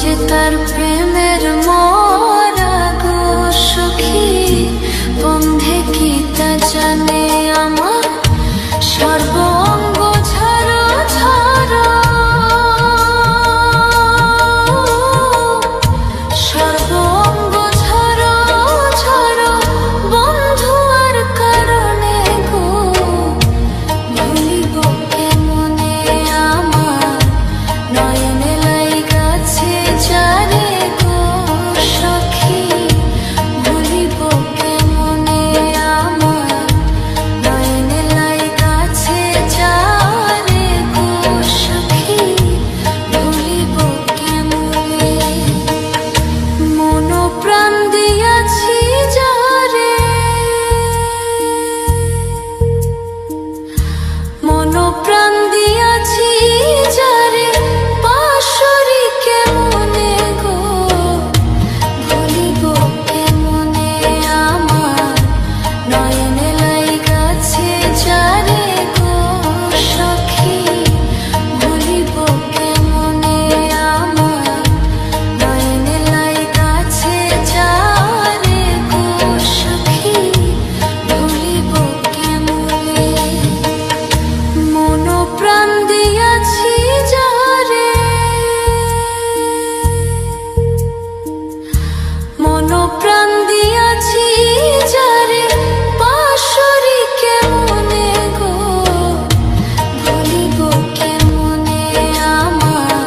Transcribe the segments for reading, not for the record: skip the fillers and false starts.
যে তার প্রেমের মরা গো সখী, বন্ধে কি তা জানে আমার সর্ব অঙ্গ ঝাড়ো ঝাড়ো, সর্ব অঙ্গ ঝাড়ো ঝাড়ো বন্ধু আর কারণে গো, ভুলিব কেমনে আমার নয়নে লাইগাছে যারে গো সখী, ভুলিব কেমনে আমার নয়নে লাইগাছে যারে গো সখী, ভুলিব কেমনে। মন প্রাণ দিয়াছি যারে, মন প্রাণ দিয়াছি যারে পাশরি কেমনে গো, ভুলিব কেমনে আমার নয়নে লাইগাছে যারে গো সখী, ভুলিব কেমনে আমার নয়নে লাইগাছে যারে গো সখী, ভুলিব কেমনে। মন প্রাণ দিয়াছি যারে, মন প্রাণ দিয়াছি যারে পাশরি কেমনে গো, ভুলিব কেমনে আমার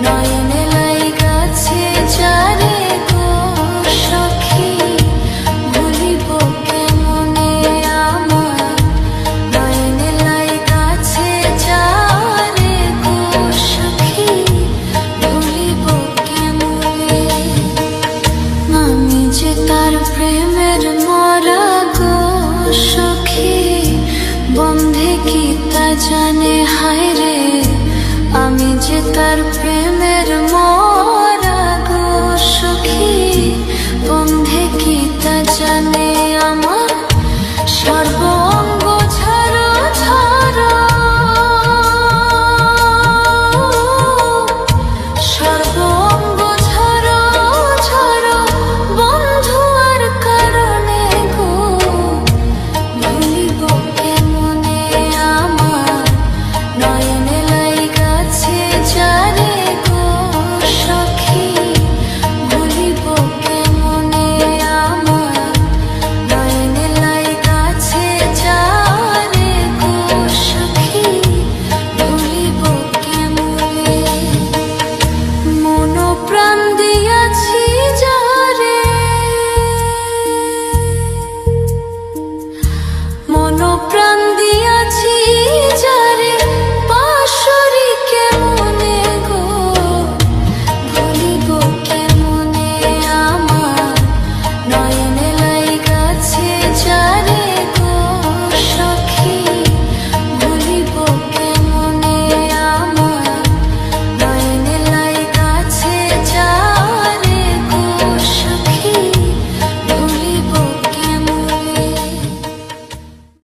নয়নে লাইগাছে যারে গো সখী, ভুলিব কেমনে আমার নয়নে লাইগাছে যারে গো সখী, ভুলিব কেমনে। আমি যে তার প্রেমের মরা গো সখী, বন্ধে কি তা জানে হায় রে, আমি যে তার প্রেম